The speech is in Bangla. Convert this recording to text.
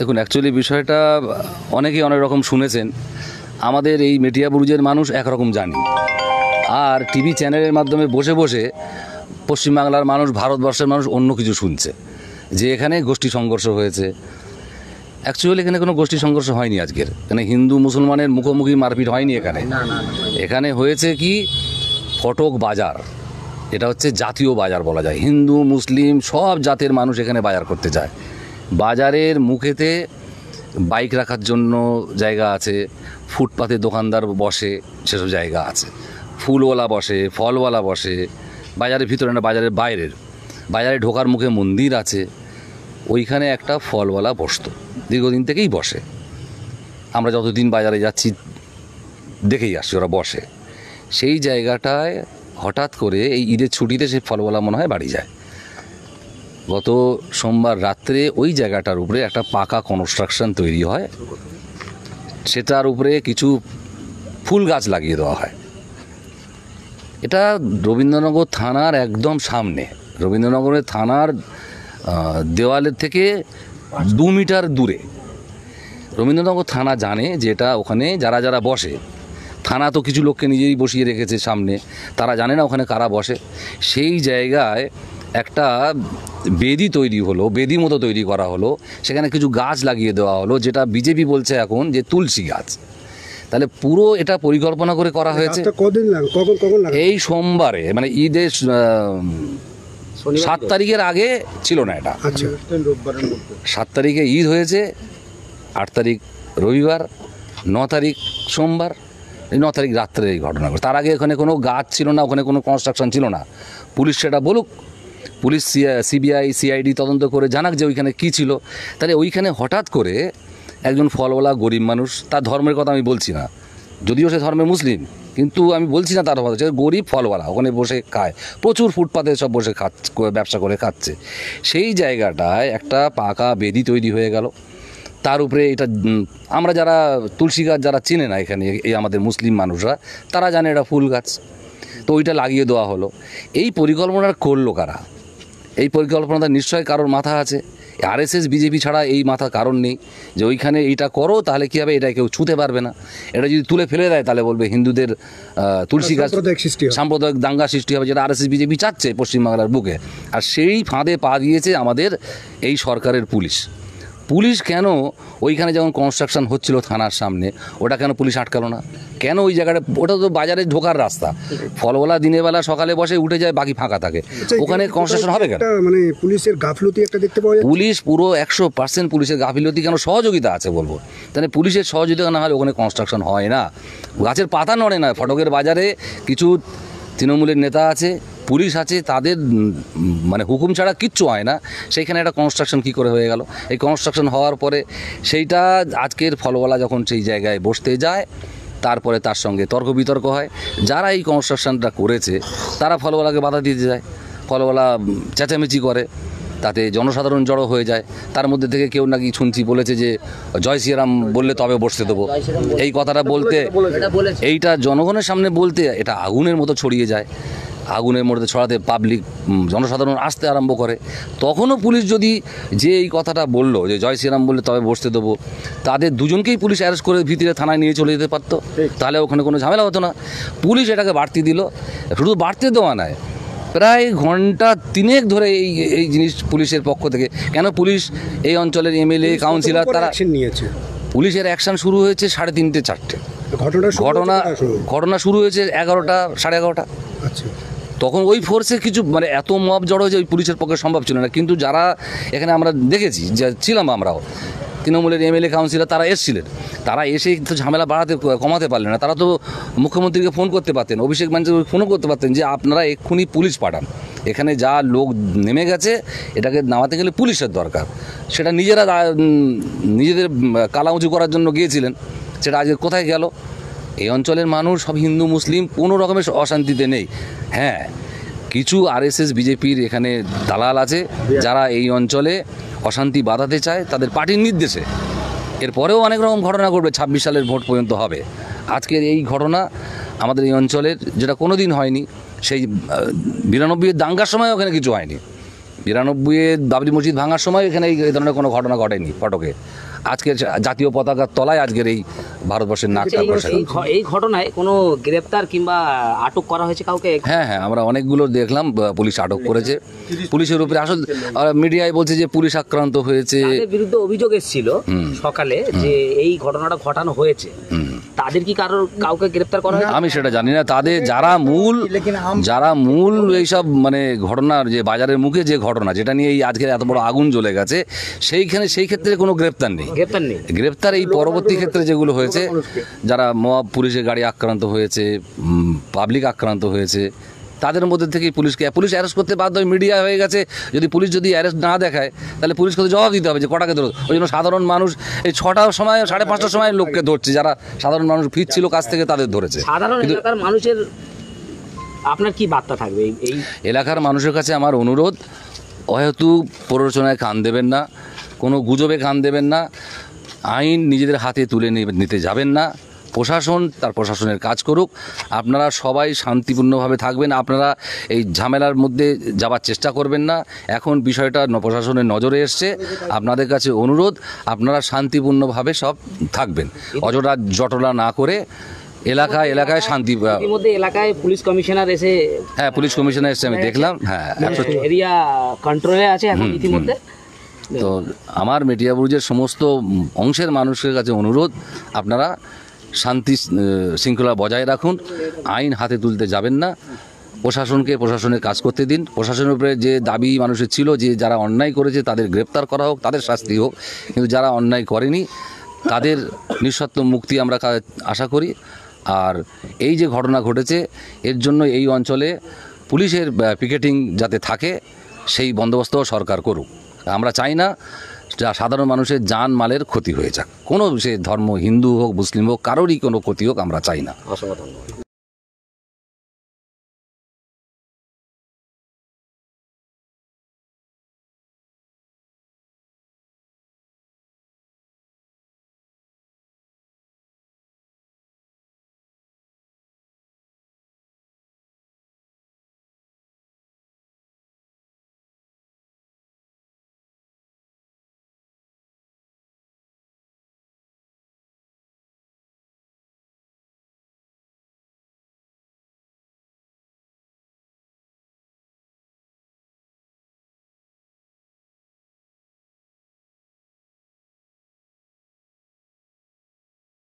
দেখুন, অ্যাকচুয়ালি বিষয়টা অনেকেই অনেক রকম শুনেছেন। আমাদের এই মেটিয়াবুরুজের মানুষ একরকম জানি, আর টিভি চ্যানেলের মাধ্যমে বসে বসে পশ্চিমবাংলার মানুষ, ভারতবর্ষের মানুষ অন্য কিছু শুনছে, যে এখানে গোষ্ঠী সংঘর্ষ হয়েছে। অ্যাকচুয়ালি এখানে কোনো গোষ্ঠী সংঘর্ষ হয়নি। আজকের এখানে হিন্দু মুসলমানের মুখোমুখি মারপিট হয়নি। এখানে হয়েছে কি, ফটক বাজার, এটা হচ্ছে জাতীয় বাজার বলা যায়। হিন্দু মুসলিম সব জাতের মানুষ এখানে বাজার করতে যায়। বাজারের মুখেতে বাইক রাখার জন্য জায়গা আছে, ফুটপাতে দোকানদার বসে সেসব জায়গা আছে, ফুলওয়ালা বসে, ফলওয়ালা বসে, বাজারের ভিতরে না, বাজারের বাইরের। বাজারে ঢোকার মুখে মন্দির আছে, ওইখানে একটা ফলওয়ালা বসতো, দীর্ঘদিন থেকেই বসে। আমরা যতদিন বাজারে যাচ্ছি দেখেই আসছি ওরা বসে। সেই জায়গাটায় হঠাৎ করে এই ঈদের ছুটিতে সেই ফলওয়ালা মনে হয় বাড়ি যায়। গত সোমবার রাত্রে ওই জায়গাটার উপরে একটা পাকা কনস্ট্রাকশন তৈরি হয়, সেটার উপরে কিছু ফুল গাছ লাগিয়ে দেওয়া হয়। এটা রবীন্দ্রনগর থানার একদম সামনে, রবীন্দ্রনগরের থানার দেওয়ালের থেকে 2 মিটার দূরে। রবীন্দ্রনগর থানা জানে যে এটা ওখানে যারা যারা বসে, থানা তো কিছু লোককে নিজেই বসিয়ে রেখেছে সামনে, তারা জানে না ওখানে কারা বসে। সেই জায়গায় একটা বেদি তৈরি হলো, বেদি মতো তৈরি করা হলো, সেখানে কিছু গাছ লাগিয়ে দেওয়া হলো, যেটা বিজেপি বলছে এখন যে তুলসী গাছ। তাহলে পুরো এটা পরিকল্পনা করে করা হয়েছে। এই সোমবারে, মানে ঈদের 7 তারিখের আগে ছিল না এটা। 7 তারিখে ঈদ হয়েছে, 8 তারিখ রবিবার, 9 তারিখ সোমবার, এই 9 তারিখ রাত্রে এই ঘটনা ঘটে। তার আগে ওখানে কোনো গাছ ছিল না, ওখানে কোনো কনস্ট্রাকশন ছিল না। পুলিশ সেটা বলুক, পুলিশ সিবিআই সিআইডি তদন্ত করে জানাক যে ওইখানে কী ছিল। তাহলে ওইখানে হঠাৎ করে একজন ফলওয়ালা গরিব মানুষ, তার ধর্মের কথা আমি বলছি না, যদিও সে ধর্মে মুসলিম, কিন্তু আমি বলছি না তার কথা, সে গরিব ফলওয়ালা, ওখানে বসে খায়, প্রচুর ফুটপাতে সব বসে ব্যবসা করে খাচ্ছে। সেই জায়গাটায় একটা পাকা বেদি তৈরি হয়ে গেল, তার উপরে এটা আমরা যারা তুলসী গাছ যারা চিনে না এখানে, এই আমাদের মুসলিম মানুষরা, তারা জানে এটা ফুল গাছ, তো ওইটা লাগিয়ে দেওয়া হলো। এই পরিকল্পনাটা করলো কারা? এই পরিকল্পনাটা নিশ্চয়ই কারোর মাথা আছে। আরএসএস বিজেপি ছাড়া এই মাথা কারণ নেই যে ওইখানে এইটা করো, তাহলে কী হবে, এটা কেউ ছুঁতে পারবে না। এটা যদি তুলে ফেলে দেয় তাহলে বলবে হিন্দুদের তুলসী গাছ, সাম্প্রদায়িক দাঙ্গা সৃষ্টি হবে, যেটা আরএসএস বিজেপি চাচ্ছে পশ্চিমবাংলার বুকে। আর সেই ফাঁদে পা দিয়েছে আমাদের এই সরকারের পুলিশ। পুলিশ কেন ওইখানে যখন কনস্ট্রাকশন হচ্ছিল থানার সামনে, ওটা কেন পুলিশ আটকালো না? কেন ওই জায়গাটা, ওটা তো বাজারে ঢোকার রাস্তা, ফলওয়ালা দিনের বেলা সকালে বসে উঠে যায়, বাকি ফাঁকা থাকে, ওখানে কনস্ট্রাকশন হবে কেন? মানে পুলিশের গাফলতি একটা দেখতে পাওয়া যায়। পুলিশ পুরো 100% পুলিশের গাফিলতি কেন, সহযোগিতা আছে বলবো। তাহলে পুলিশের সহযোগিতা না হলে ওখানে কনস্ট্রাকশন হয় না, গাছের পাতা নড়ে না। ফটকের বাজারে কিছু তৃণমূলের নেতা আছে, পুলিশ আছে, তাদের মানে হুকুম ছাড়া কিচ্ছু হয় না। সেইখানে একটা কনস্ট্রাকশন কী করে হয়ে গেল? এই কনস্ট্রাকশন হওয়ার পরে সেইটা আজকের ফলওয়ালা যখন সেই জায়গায় বসতে যায়, তারপরে তার সঙ্গে তর্ক বিতর্ক হয়। যারা এই কনস্ট্রাকশনটা করেছে তারা ফলওয়ালাকে বাধা দিতে যায়, ফলওয়ালা চেঁচামেচি করে, তাতে জনসাধারণ জড়ো হয়ে যায়। তার মধ্যে থেকে কেউ নাকি শুনছি বলেছে যে জয় শ্রীরাম বললে তবে বসতে দেবো, এই কথাটা বলতে, এইটা জনগণের সামনে বলতে এটা আগুনের মতো ছড়িয়ে যায়। আগুনের মধ্যে ছড়াতে পাবলিক, জনসাধারণ আসতে আরম্ভ করে। তখনও পুলিশ যদি যে এই কথাটা বললো যে জয় শ্রীরাম বললে তবে বসতে দেবো, তাদের দুজনকেই পুলিশ অ্যারেস্ট করে ভিতরে থানায় নিয়ে চলে যেতে পারতো, তাহলে ওখানে কোনো ঝামেলা হতো না। পুলিশ এটাকে বাড়তি দিল, শুধু বাড়তে দেওয়া নয়, প্রায় ঘন্টা 3 ধরে এই জিনিস পুলিশের পক্ষ থেকে। কেন পুলিশ এই অঞ্চলের এমএলএ কাউন্সিলর তারা নিয়েছে, পুলিশের অ্যাকশন শুরু হয়েছে 3:30 4টে। ঘটনা শুরু হয়েছে 11টা 11:30। আচ্ছা, তখন ওই ফোর্সে কিছু মানে এত মব জড়ো হয়েছে, ওই পুলিশের পক্ষে সম্ভব ছিল না। কিন্তু যারা এখানে আমরা দেখেছি, যে ছিলাম আমরাও, তৃণমূলের এমএলএ কাউন্সিলর তারা এসেছিলেন, তারা এসেই তো ঝামেলা কমাতে পারলেন না। তারা তো মুখ্যমন্ত্রীকে ফোন করতে পারতেন, অভিষেক ব্যানার্জিকে ফোনও করতে পারতেন যে আপনারা এক্ষুনি পুলিশ পাঠান, এখানে যা লোক নেমে গেছে এটাকে নামাতে গেলে পুলিশের দরকার। সেটা নিজেরা নিজেদের কালা উঁচু করার জন্য গিয়েছিলেন, সেটা আজকে কোথায় গেল? এই অঞ্চলের মানুষ সব হিন্দু মুসলিম, কোনো রকমের অশান্তিতে নেই। হ্যাঁ, কিছু আরএসএস বিজেপির এখানে দালাল আছে যারা এই অঞ্চলে অশান্তি বাঁধাতে চায় তাদের পার্টির নির্দেশে। এরপরেও অনেক রকম ঘটনা ঘটবে, 26 সালের ভোট পর্যন্ত হবে। আজকের এই ঘটনা আমাদের এই অঞ্চলের, যেটা কোনো দিন হয়নি। সেই 92-এর দাঙ্গার সময় ওখানে কিছু হয়নি, 92-এর বাবরি মসজিদ ভাঙার সময় এখানে এই ধরনের কোনো ঘটনা ঘটেনি ফটকে। আজকের জাতীয় পতাকার তলায় আজকের এই ভারতবর্ষের নাকটা বসানো। এই ঘটনায় কোনো গ্রেপ্তার কিংবা আটক করা হয়েছে কাউকে? হ্যাঁ হ্যাঁ, আমরা অনেকগুলো দেখলাম, পুলিশ আটক করেছে। পুলিশের উপরে আসল মিডিয়ায় বলছে যে পুলিশ আক্রান্ত হয়েছে, তাদের বিরুদ্ধে অভিযোগ এসেছিল সকালে যে এই ঘটনাটা ঘটানো হয়েছে। তাদের কি কাউকে গ্রেপ্তার করা হয়েছে? আমি সেটা জানি না। তাদের যারা মূল এইসব মানে ঘটনার যে বাজারের মুখে যে ঘটনা যেটা নিয়ে এই আজকে এত বড় আগুন জ্বলে গেছে, সেই ক্ষেত্রে কোনো গ্রেপ্তার নেই। গ্রেপ্তার এই পরবর্তী ক্ষেত্রে যেগুলো হয়েছে, যারা মব পুলিশের গাড়ি আক্রান্ত হয়েছে, পাবলিক আক্রান্ত হয়েছে, তাদের মধ্যে থেকেই পুলিশ অ্যারেস্ট করতে বাধ্য হয়। মিডিয়া হয়ে গেছে, পুলিশ যদি অ্যারেস্ট না দেখায় তাহলে পুলিশকে তো জবাব দিতে হবে যে কটাকে ধরো। ওই জন্য সাধারণ মানুষ এই 6টার সময় 5:30টার সময় লোককে ধরছে, যারা সাধারণ মানুষ ফিরছিল কাছ থেকে তাদের ধরেছে। সাধারণ এলাকার মানুষের আপনার কি বার্তা থাকবে? এই এলাকার মানুষের কাছে আমার অনুরোধ, অহেতু প্ররোচনায় কান দেবেন না, কোনো গুজবে কান দেবেন না, আইন নিজেদের হাতে তুলে নিতে যাবেন না। প্রশাসন তার প্রশাসনের কাজ করুক, আপনারা সবাই শান্তিপূর্ণভাবে থাকবেন। আপনারা এই ঝামেলার মধ্যে যাবার চেষ্টা করবেন না। এখন বিষয়টা প্রশাসনের নজরে এসছে, আপনাদের কাছে অনুরোধ, আপনারা শান্তিপূর্ণভাবে সব থাকবেন, অযথা জটলা না করে এলাকায় শান্তি। ইতিমধ্যে এলাকায় পুলিশ কমিশনার এসে, হ্যাঁ পুলিশ কমিশনার এসে আমি দেখলাম, হ্যাঁ এরিয়া কন্ট্রোলে আছে এখন ইতিমধ্যে। তো আমার মেটিয়াবুরুজের সমস্ত অংশের মানুষের কাছে অনুরোধ, আপনারা শান্তি শৃঙ্খলা বজায় রাখুন, আইন হাতে তুলতে যাবেন না, প্রশাসনের কাজ করতে দিন। প্রশাসনের উপরে যে দাবি মানুষের ছিল যে যারা অন্যায় করেছে তাদের গ্রেপ্তার করা হোক, তাদের শাস্তি হোক, কিন্তু যারা অন্যায় করেনি তাদের নিঃশর্ত মুক্তি আমরা আশা করি। আর এই যে ঘটনা ঘটেছে এর জন্য এই অঞ্চলে পুলিশের পিকেটিং যাতে থাকে সেই বন্দোবস্ত সরকার করুক। আমরা চাই না যা সাধারণ মানুষের জান মালের ক্ষতি হয়ে যাক, কোনো সে ধর্ম হিন্দু হোক মুসলিম হোক, কারোরই কোনো ক্ষতি হোক আমরা চাই না। অসংখ্য ধন্যবাদ।